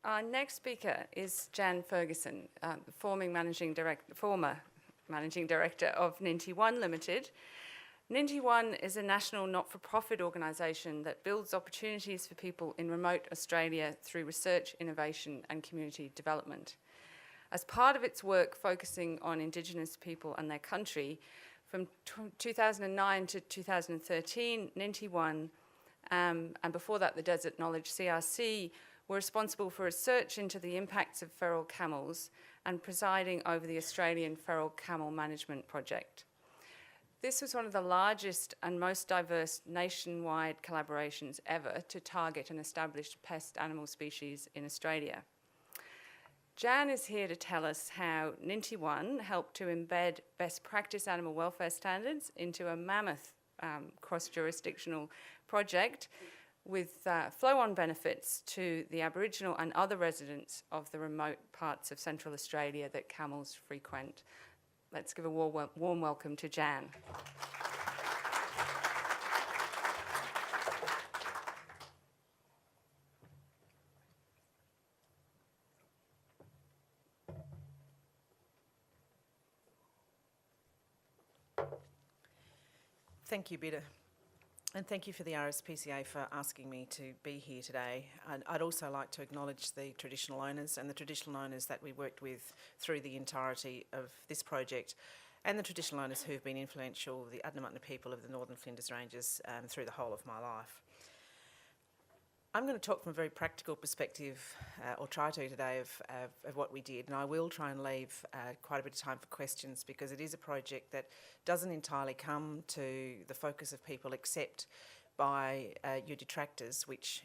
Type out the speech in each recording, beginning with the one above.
Our next speaker is Jan Ferguson, former managing director of Ninty One Limited. Ninty One is a national not-for-profit organisation that builds opportunities for people in remote Australia through research, innovation and community development. As part of its work focusing on Indigenous people and their country, from 2009 to 2013, Ninty One, and before that the Desert Knowledge CRC, were responsible for research into the impacts of feral camels and presiding over the Australian Feral Camel Management Project. This was one of the largest and most diverse nationwide collaborations ever to target an established pest animal species in Australia. Jan is here to tell us how Ninty One helped to embed best practice animal welfare standards into a mammoth cross-jurisdictional project with flow-on benefits to the Aboriginal and other residents of the remote parts of Central Australia that camels frequent. Let's give a warm welcome to Jan. Thank you, Bidda. And thank you for the RSPCA for asking me to be here today. And I'd also like to acknowledge the traditional owners and the traditional owners that we worked with through the entirety of this project, and the traditional owners who've been influential, the Adnyamathanha people of the Northern Flinders Ranges, through the whole of my life. I'm going to talk from a very practical perspective, or try to today, of what we did, and I will try and leave quite a bit of time for questions, because it is a project that doesn't entirely come to the focus of people except by your detractors, which,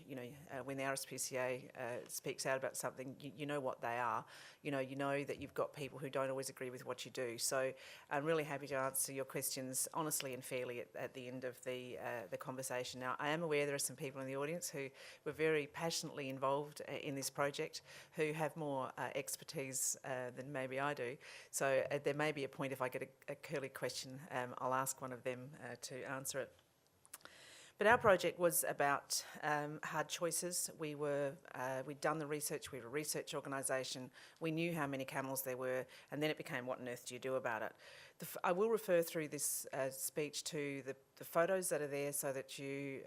when the RSPCA speaks out about something, you know what they are. You know that you've got people who don't always agree with what you do. So I'm really happy to answer your questions honestly and fairly at the end of the conversation. Now, I am aware there are some people in the audience who were very passionately involved in this project, who have more expertise than maybe I do. So there may be a point, if I get a curly question, I'll ask one of them to answer it. But our project was about hard choices. We'd done the research, we were a research organisation, we knew how many camels there were, and then it became, what on earth do you do about it? I will refer through this speech to the photos that are there so that you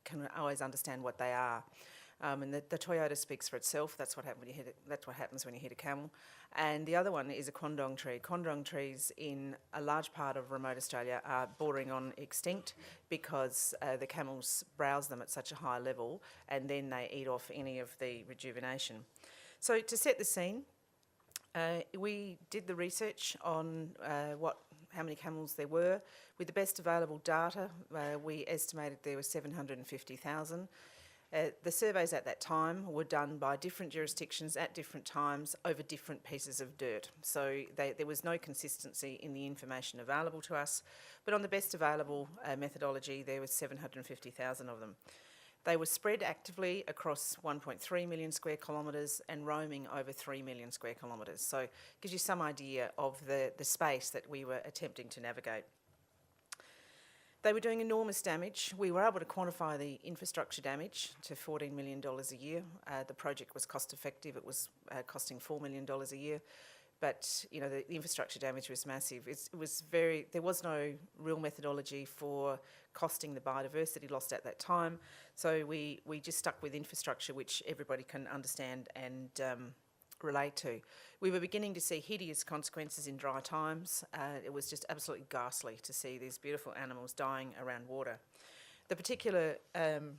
can always understand what they are. And the Toyota speaks for itself. That's what happens when you hit a camel. And the other one is a quandong tree. Quandong trees in a large part of remote Australia are bordering on extinct because the camels browse them at such a high level, and then they eat off any of the rejuvenation. So to set the scene, we did the research on how many camels there were. With the best available data, we estimated there were 750,000. The surveys at that time were done by different jurisdictions at different times over different pieces of dirt. So there was no consistency in the information available to us, but on the best available methodology, there was 750,000 of them. They were spread actively across 1.3 million square kilometres and roaming over 3 million square kilometres. So it gives you some idea of the space that we were attempting to navigate. They were doing enormous damage. We were able to quantify the infrastructure damage to $14 million a year. The project was cost effective. It was costing $4 million a year. But, the infrastructure damage was massive. There was no real methodology for costing the biodiversity lost at that time. So we just stuck with infrastructure, which everybody can understand and relate to. We were beginning to see hideous consequences in dry times. It was just absolutely ghastly to see these beautiful animals dying around water. The particular, the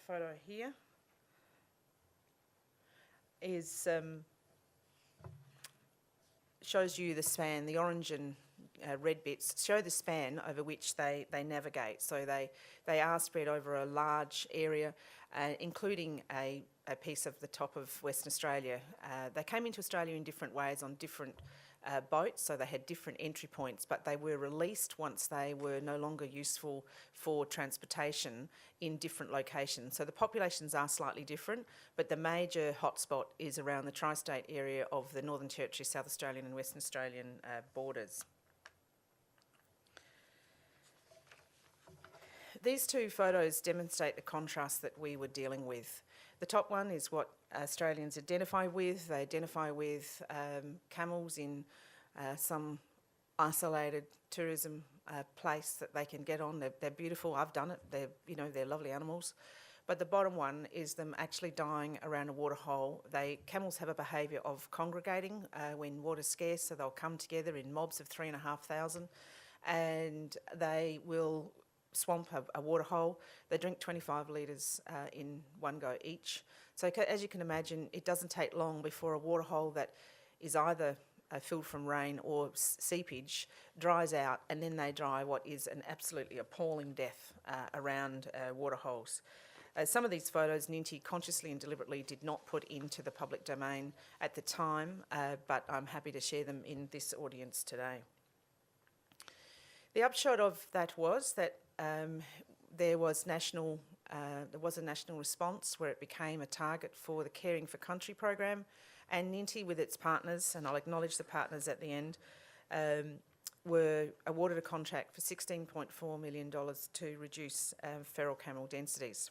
photo here is shows you the span. The orange and red bits show the span over which they navigate. So they are spread over a large area, including a piece of the top of Western Australia. They came into Australia in different ways on different boats, so they had different entry points, but they were released once they were no longer useful for transportation in different locations. So the populations are slightly different, but the major hotspot is around the tri-state area of the Northern Territory, South Australian and Western Australian borders. These two photos demonstrate the contrast that we were dealing with. The top one is what Australians identify with. They identify with camels in some isolated tourism place that they can get on. They're beautiful. I've done it. They're lovely animals. But the bottom one is them actually dying around a waterhole. Camels have a behaviour of congregating when water's scarce, so they'll come together in mobs of 3,500, and they will swamp a waterhole. They drink 25 litres in one go each. So as you can imagine, it doesn't take long before a waterhole that is either filled from rain or seepage dries out, and then they die what is an absolutely appalling death around waterholes. Some of these photos Ninti consciously and deliberately did not put into the public domain at the time, but I'm happy to share them in this audience today. The upshot of that was that there was a national response where it became a target for the Caring for Country program, and Ninti with its partners, and I'll acknowledge the partners at the end, were awarded a contract for $16.4 million to reduce feral camel densities.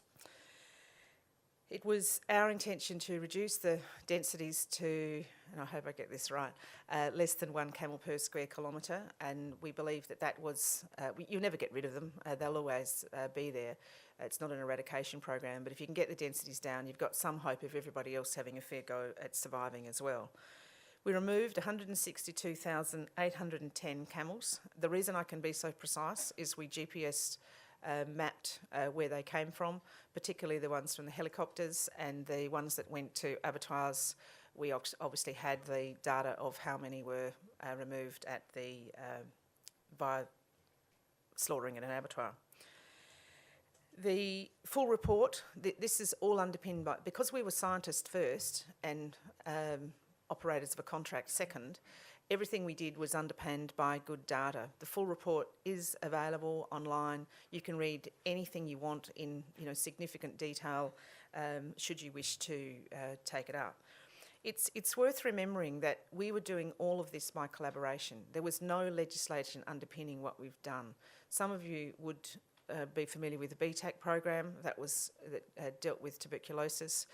It was our intention to reduce the densities to, and I hope I get this right, less than 1 camel per square kilometre, and we believe that was, you'll never get rid of them, they'll always be there. It's not an eradication program, but if you can get the densities down, you've got some hope of everybody else having a fair go at surviving as well. We removed 162,810 camels. The reason I can be so precise is we GPS mapped where they came from, particularly the ones from the helicopters and the ones that went to abattoirs. We obviously had the data of how many were removed at by slaughtering at an abattoir. The full report, this is all underpinned by, because we were scientists first and operators of a contract second, everything we did was underpinned by good data. The full report is available online. You can read anything you want in significant detail should you wish to take it up. It's worth remembering that we were doing all of this by collaboration. There was no legislation underpinning what we've done. Some of you would be familiar with the BTAC program that dealt with tuberculosis.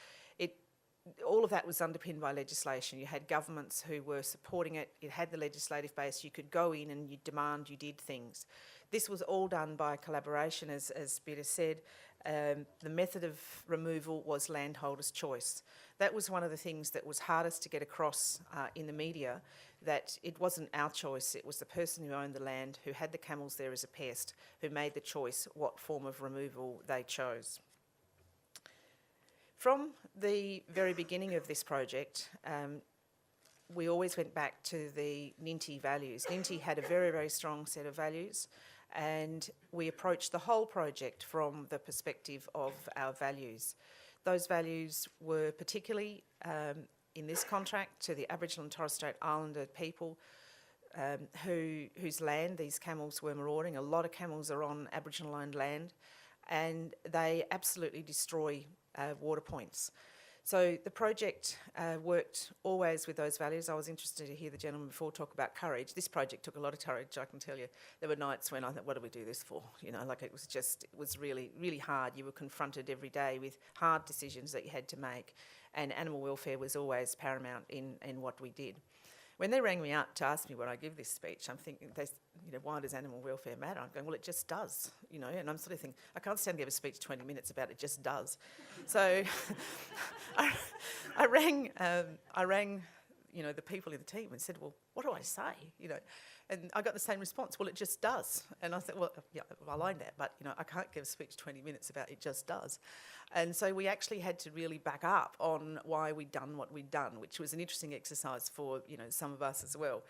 All of that was underpinned by legislation. You had governments who were supporting it. It had the legislative base. You could go in and you demand you did things. This was all done by collaboration, as Peter said. The method of removal was landholders' choice. That was one of the things that was hardest to get across in the media, that it wasn't our choice. It was the person who owned the land, who had the camels there as a pest, who made the choice what form of removal they chose. From the very beginning of this project, we always went back to the Ninti values. Ninti had a very, very strong set of values, and we approached the whole project from the perspective of our values. Those values were particularly, in this contract, to the Aboriginal and Torres Strait Islander people whose land these camels were marauding. A lot of camels are on Aboriginal-owned land, and they absolutely destroy water points. So the project worked always with those values. I was interested to hear the gentleman before talk about courage. This project took a lot of courage, I can tell you. There were nights when I thought, what do we do this for? It was really, really hard. You were confronted every day with hard decisions that you had to make, and animal welfare was always paramount in what we did. When they rang me up to ask me would I give this speech, I'm thinking, why does animal welfare matter? I'm going, well, it just does, and I'm sort of thinking, I can't stand to give a speech 20 minutes about it just does. So I rang, the people in the team and said, well, what do I say? And I got the same response, well, it just does. And I said, well, yeah, I like that, but, I can't give a speech 20 minutes about it just does. And so we actually had to really back up on why we'd done what we'd done, which was an interesting exercise for, some of us as well.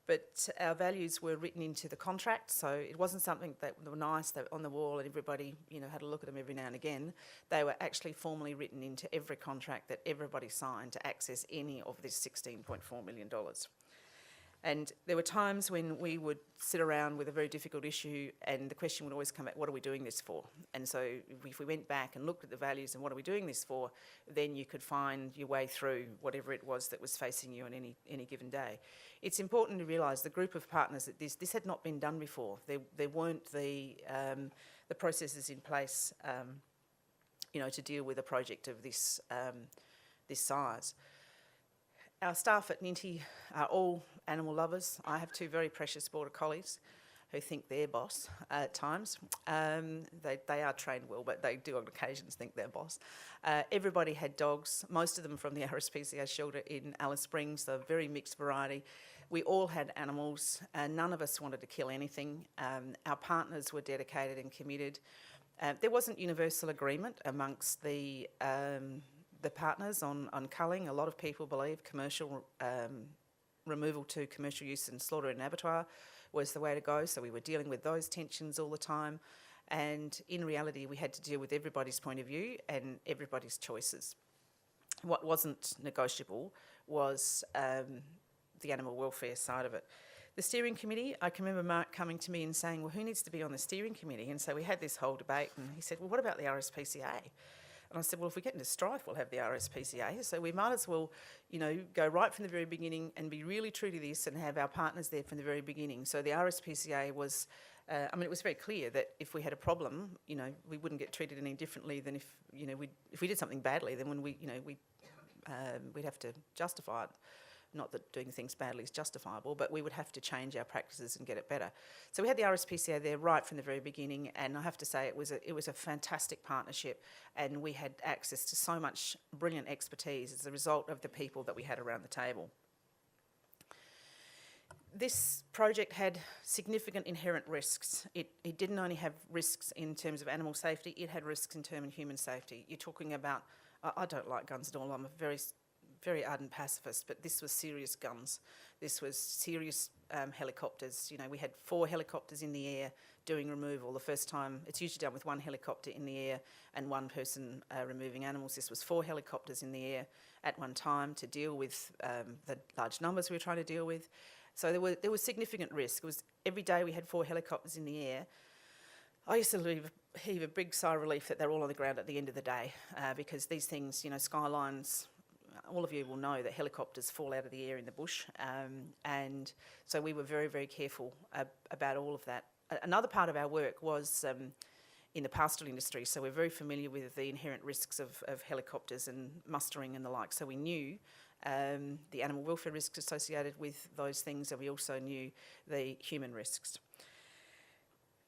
But our values were written into the contract, so it wasn't something that were nice, they were on the wall and everybody, had a look at them every now and again. They were actually formally written into every contract that everybody signed to access any of this $16.4 million. And there were times when we would sit around with a very difficult issue and the question would always come back, what are we doing this for? And so if we went back and looked at the values and what are we doing this for, then you could find your way through whatever it was that was facing you on any given day. It's important to realise the group of partners that this had not been done before. There weren't the the processes in place, to deal with a project of this size. Our staff at Ninty are all animal lovers. I have two very precious border collies who think they're boss at times. They are trained well, but they do on occasions think they're boss. Everybody had dogs, most of them from the RSPCA shelter in Alice Springs, a very mixed variety. We all had animals, and none of us wanted to kill anything. Our partners were dedicated and committed. There wasn't universal agreement amongst the partners on culling. A lot of people believe commercial removal to commercial use and slaughter and abattoir was the way to go, so we were dealing with those tensions all the time, and in reality we had to deal with everybody's point of view and everybody's choices. What wasn't negotiable was the animal welfare side of it. The steering committee, I can remember Mark coming to me and saying, well, who needs to be on the steering committee? And so we had this whole debate, and he said, well, what about the RSPCA? And I said, well, if we get into strife, we'll have the RSPCA. So we might as well, go right from the very beginning and be really true to this and have our partners there from the very beginning. So the RSPCA was, it was very clear that if we had a problem, we wouldn't get treated any differently than if we did something badly, then when we'd have to justify it. Not that doing things badly is justifiable, but we would have to change our practices and get it better. So we had the RSPCA there right from the very beginning, and I have to say it was a fantastic partnership, and we had access to so much brilliant expertise as a result of the people that we had around the table. This project had significant inherent risks. It didn't only have risks in terms of animal safety, it had risks in terms of human safety. You're talking about, I don't like guns at all, I'm a very ardent pacifist, but this was serious guns. This was serious helicopters. We had 4 helicopters in the air doing removal. The first time, it's usually done with 1 helicopter in the air and 1 person removing animals. This was 4 helicopters in the air at one time to deal with the large numbers we were trying to deal with. So there was significant risk. It was every day we had 4 helicopters in the air. I used to heave a big sigh of relief that they're all on the ground at the end of the day, because these things, skylines, all of you will know that helicopters fall out of the air in the bush, and so we were very, very careful about all of that. Another part of our work was in the pastoral industry, so we're very familiar with the inherent risks of helicopters and mustering and the like, so we knew the animal welfare risks associated with those things, and we also knew the human risks.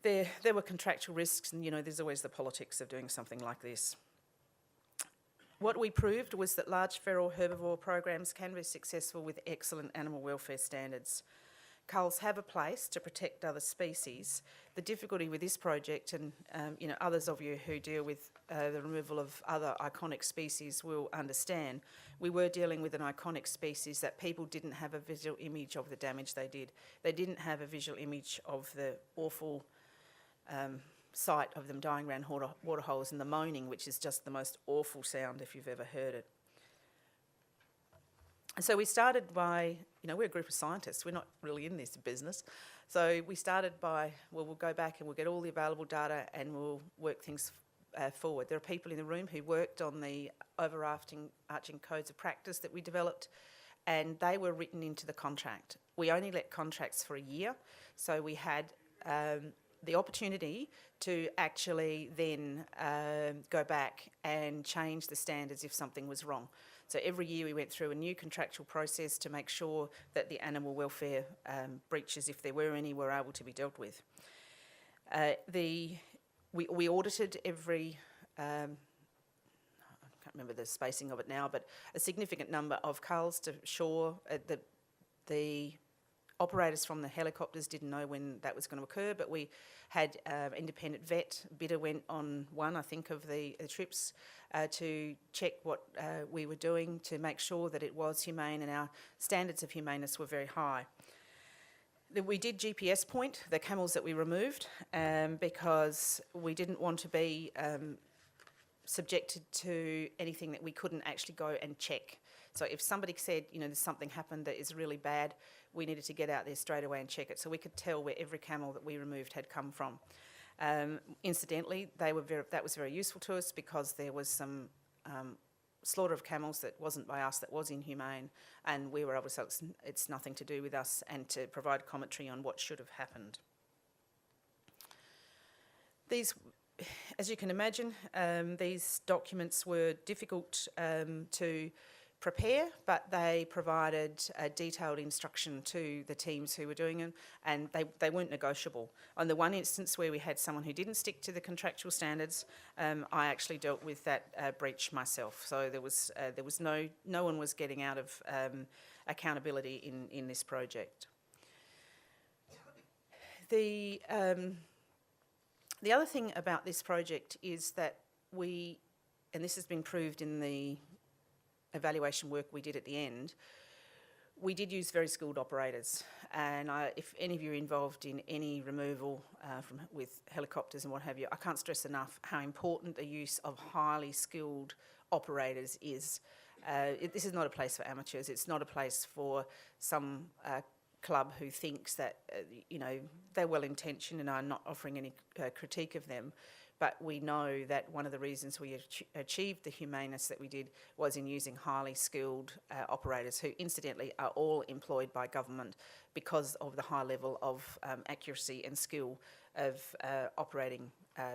There were contractual risks, and there's always the politics of doing something like this. What we proved was that large feral herbivore programs can be successful with excellent animal welfare standards. Culls have a place to protect other species. The difficulty with this project, and others of you who deal with the removal of other iconic species will understand, we were dealing with an iconic species that people didn't have a visual image of the damage they did. They didn't have a visual image of the awful sight of them dying around waterholes and the moaning, which is just the most awful sound if you've ever heard it. And so we started by, we're a group of scientists, we're not really in this business. So we started by, we'll go back and we'll get all the available data and we'll work things forward. There are people in the room who worked on the overarching codes of practice that we developed, and they were written into the contract. We only let contracts for a year, so we had the opportunity to actually then go back and change the standards if something was wrong. So every year we went through a new contractual process to make sure that the animal welfare breaches, if there were any, were able to be dealt with. We audited every, I can't remember the spacing of it now, but a significant number of culls to ensure that the operators from the helicopters didn't know when that was going to occur, but we had independent vet. Bidder went on one, I think, of the trips to check what we were doing to make sure that it was humane, and our standards of humaneness were very high. We did GPS point the camels that we removed because we didn't want to be subjected to anything that we couldn't actually go and check. So if somebody said, there's something happened that is really bad, we needed to get out there straight away and check it, so we could tell where every camel that we removed had come from. Incidentally, that was very useful to us because there was some slaughter of camels that wasn't by us, that was inhumane, and we were able to say it's nothing to do with us, and to provide commentary on what should have happened. These, as you can imagine, these documents were difficult to prepare, but they provided a detailed instruction to the teams who were doing them, and they weren't negotiable. On the one instance where we had someone who didn't stick to the contractual standards, I actually dealt with that breach myself. So there was no one was getting out of accountability in this project. The other thing about this project is that and this has been proved in the evaluation work we did at the end, we did use very skilled operators. And if any of you are involved in any removal with helicopters and what have you, I can't stress enough how important the use of highly skilled operators is. This is not a place for amateurs. It's not a place for some club who thinks that, they're well-intentioned, and I'm not offering any critique of them. But we know that one of the reasons we achieved the humaneness that we did was in using highly skilled operators, who incidentally are all employed by government because of the high level of accuracy and skill of operating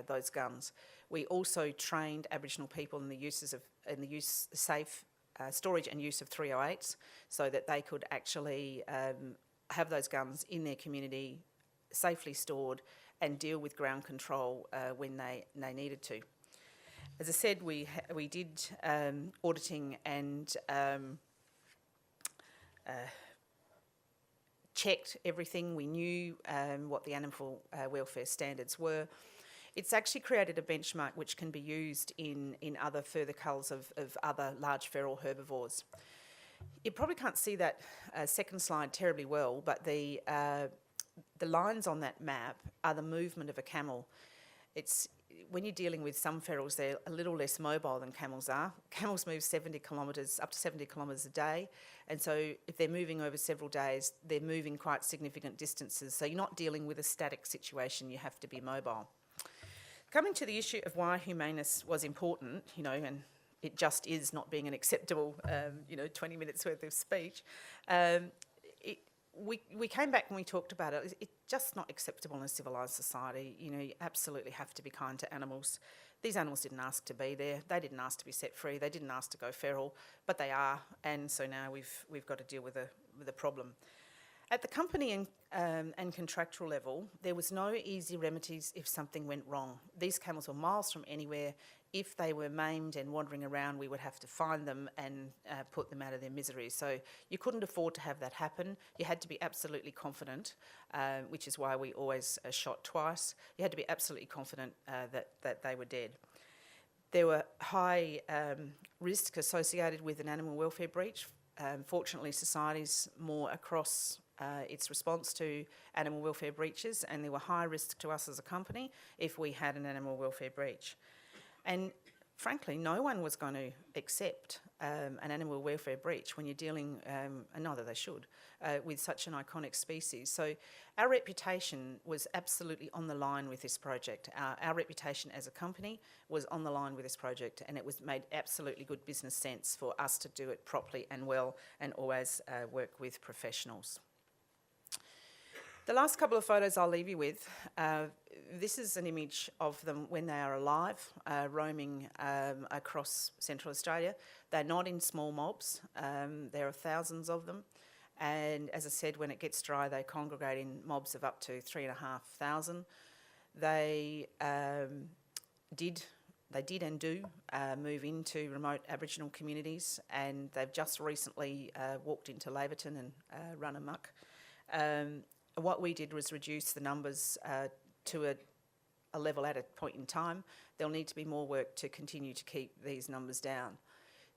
those guns. We also trained Aboriginal people in the safe storage and use of 308s, so that they could actually have those guns in their community, safely stored, and deal with ground control when they needed to. As I said, we did auditing and checked everything. We knew what the animal welfare standards were. It's actually created a benchmark which can be used in other further culls of other large feral herbivores. You probably can't see that second slide terribly well, but the lines on that map are the movement of a camel. When you're dealing with some ferals, they're a little less mobile than camels are. Camels move up to 70 kilometres a day, and so if they're moving over several days, they're moving quite significant distances. So you're not dealing with a static situation, you have to be mobile. Coming to the issue of why humaneness was important, and it just is not being an acceptable, 20 minutes worth of speech, we came back and we talked about it. It's just not acceptable in a civilised society. You absolutely have to be kind to animals. These animals didn't ask to be there. They didn't ask to be set free. They didn't ask to go feral, but they are, and so now we've got to deal with the problem. At the company and contractual level, there was no easy remedies if something went wrong. These camels were miles from anywhere. If they were maimed and wandering around, we would have to find them and put them out of their misery. So you couldn't afford to have that happen. You had to be absolutely confident, which is why we always shot twice. You had to be absolutely confident that they were dead. There were high risks associated with an animal welfare breach. Fortunately, society's more across its response to animal welfare breaches, and there were high risks to us as a company if we had an animal welfare breach. And frankly, no one was going to accept an animal welfare breach when you're dealing, and neither they should, with such an iconic species. So our reputation was absolutely on the line with this project. Our reputation as a company was on the line with this project, and it was made absolutely good business sense for us to do it properly and well, and always work with professionals. The last couple of photos I'll leave you with, this is an image of them when they are alive, roaming across Central Australia. They're not in small mobs. There are thousands of them. And as I said, when it gets dry, they congregate in mobs of up to 3,500. They did and do move into remote Aboriginal communities, and they've just recently walked into Laverton and run amok. What we did was reduce the numbers to a level at a point in time. There'll need to be more work to continue to keep these numbers down.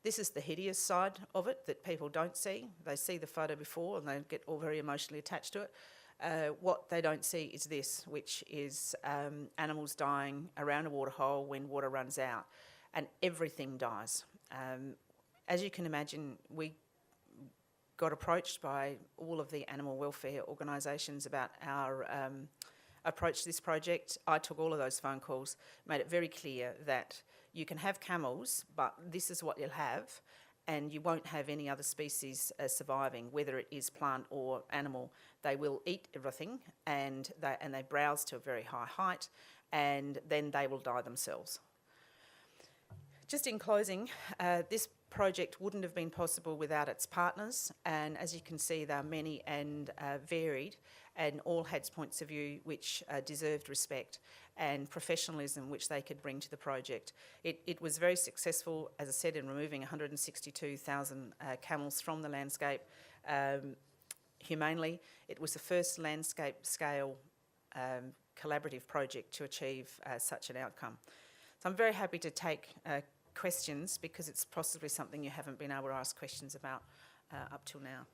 This is the hideous side of it that people don't see. They see the photo before and they get all very emotionally attached to it. What they don't see is this, which is animals dying around a waterhole when water runs out, and everything dies. As you can imagine, we got approached by all of the animal welfare organisations about our approach to this project. I took all of those phone calls, made it very clear that you can have camels, but this is what you'll have, and you won't have any other species surviving, whether it is plant or animal. They will eat everything, and they browse to a very high height, and then they will die themselves. Just in closing, this project wouldn't have been possible without its partners, and as you can see, they are many and varied, and all had points of view which deserved respect and professionalism which they could bring to the project. It was very successful, as I said, in removing 162,000 camels from the landscape humanely. It was the first landscape scale collaborative project to achieve such an outcome. So I'm very happy to take questions, because it's possibly something you haven't been able to ask questions about up till now.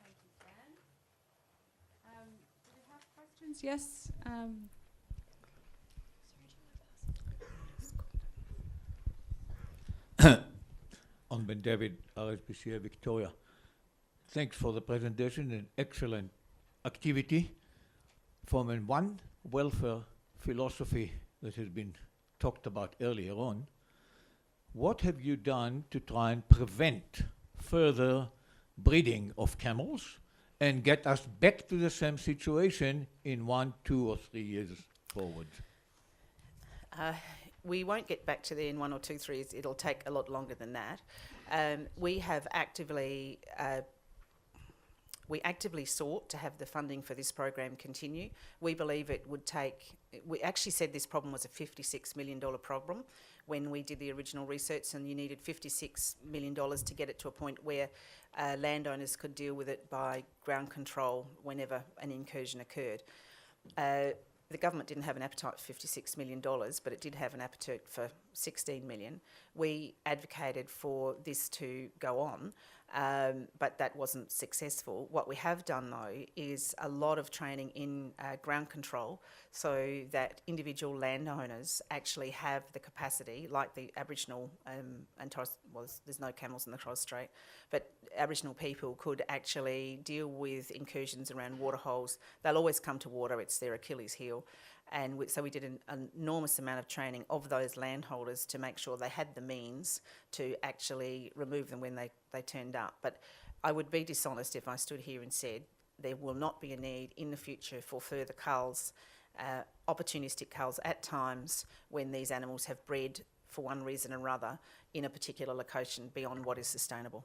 Thank you, Jan. Do we have questions? Yes. On Ben David, RSPCA Victoria. Thanks for the presentation and excellent activity from one welfare philosophy that has been talked about earlier on. What have you done to try and prevent further breeding of camels and get us back to the same situation in 1, 2 or 3 years forward? We won't get back to there in 1 or 2, 3 years. It'll take a lot longer than that. We have actively sought to have the funding for this program continue. We believe it would take, we actually said this problem was a $56 million problem when we did the original research, and you needed $56 million to get it to a point where landowners could deal with it by ground control whenever an incursion occurred. The government didn't have an appetite for $56 million, but it did have an appetite for $16 million. We advocated for this to go on, but that wasn't successful. What we have done, though, is a lot of training in ground control, so that individual landowners actually have the capacity, like the Aboriginal and Torres, well, there's no camels in the Torres Strait, but Aboriginal people could actually deal with incursions around waterholes. They'll always come to water, it's their Achilles heel. And so we did an enormous amount of training of those landholders to make sure they had the means to actually remove them when they turned up. But I would be dishonest if I stood here and said there will not be a need in the future for further culls, opportunistic culls at times when these animals have bred for one reason or other in a particular location beyond what is sustainable.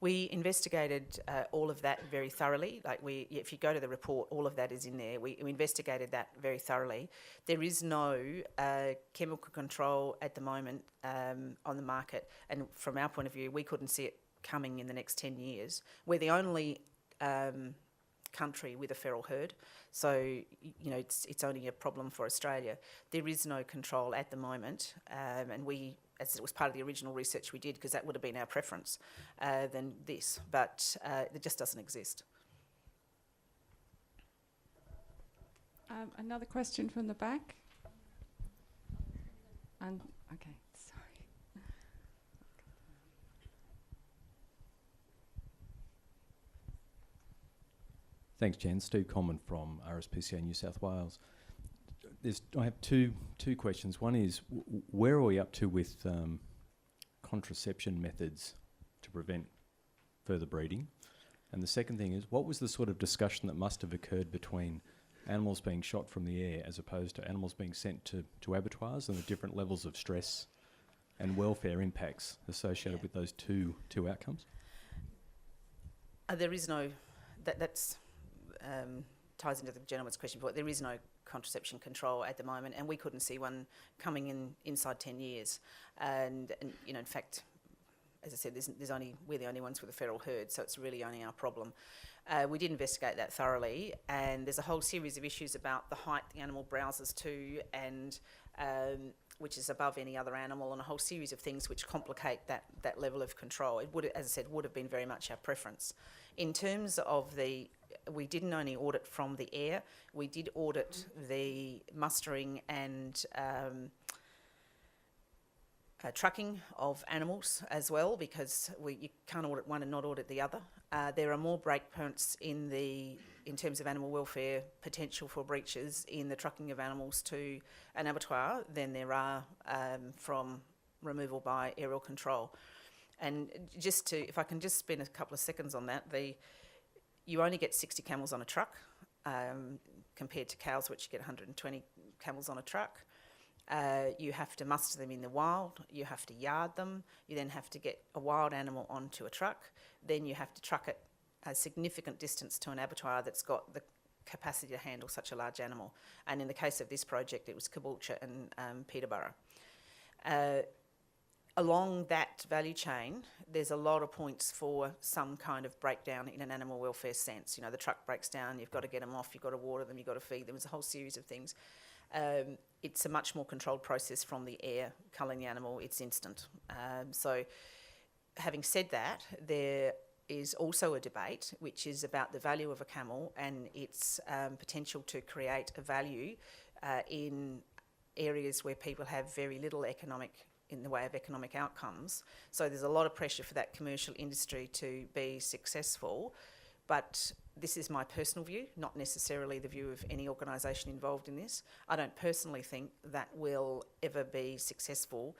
We investigated all of that very thoroughly. If you go to the report, all of that is in there. We investigated that very thoroughly. There is no chemical control at the moment on the market, and from our point of view, we couldn't see it coming in the next 10 years. We're the only country with a feral herd, so it's only a problem for Australia. There is no control at the moment, and we, as it was part of the original research we did, because that would have been our preference, than this, but it just doesn't exist. Another question from the back. Okay, sorry. Thanks, Jen. Stu Common from RSPCA New South Wales. I have two questions. One is, where are we up to with contraception methods to prevent further breeding? And the second thing is, what was the sort of discussion that must have occurred between animals being shot from the air as opposed to animals being sent to abattoirs, and the different levels of stress and welfare impacts associated with those two outcomes? There is no... That's ties into the gentleman's question, but there is no contraception control at the moment, and we couldn't see one coming in inside 10 years. And in fact, as I said, we're the only ones with a feral herd, so it's really only our problem. We did investigate that thoroughly, and there's a whole series of issues about the height the animal browses to, and which is above any other animal, and a whole series of things which complicate that level of control. It would, as I said, would have been very much our preference. In terms of we didn't only audit from the air, we did audit the mustering and trucking of animals as well, because you can't audit one and not audit the other. There are more breakpoints in terms of animal welfare potential for breaches in the trucking of animals to an abattoir than there are from removal by aerial control. And if I can just spend a couple of seconds on that, you only get 60 camels on a truck compared to cows, which you get 120 camels on a truck. You have to muster them in the wild, you have to yard them, you then have to get a wild animal onto a truck, then you have to truck it a significant distance to an abattoir that's got the capacity to handle such a large animal. And in the case of this project, it was Caboolture and Peterborough. Along that value chain, there's a lot of points for some kind of breakdown in an animal welfare sense. You know, the truck breaks down, you've got to get them off, you've got to water them, you've got to feed them. There's a whole series of things. It's a much more controlled process from the air, culling the animal, it's instant. So having said that, there is also a debate which is about the value of a camel and its potential to create a value in areas where people have very little in the way of economic outcomes. So there's a lot of pressure for that commercial industry to be successful, but this is my personal view, not necessarily the view of any organisation involved in this. I don't personally think that will ever be successful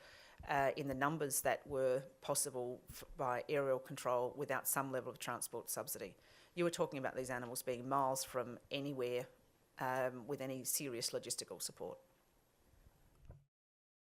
in the numbers that were possible by aerial control without some level of transport subsidy. You were talking about these animals being miles from anywhere with any serious logistical support.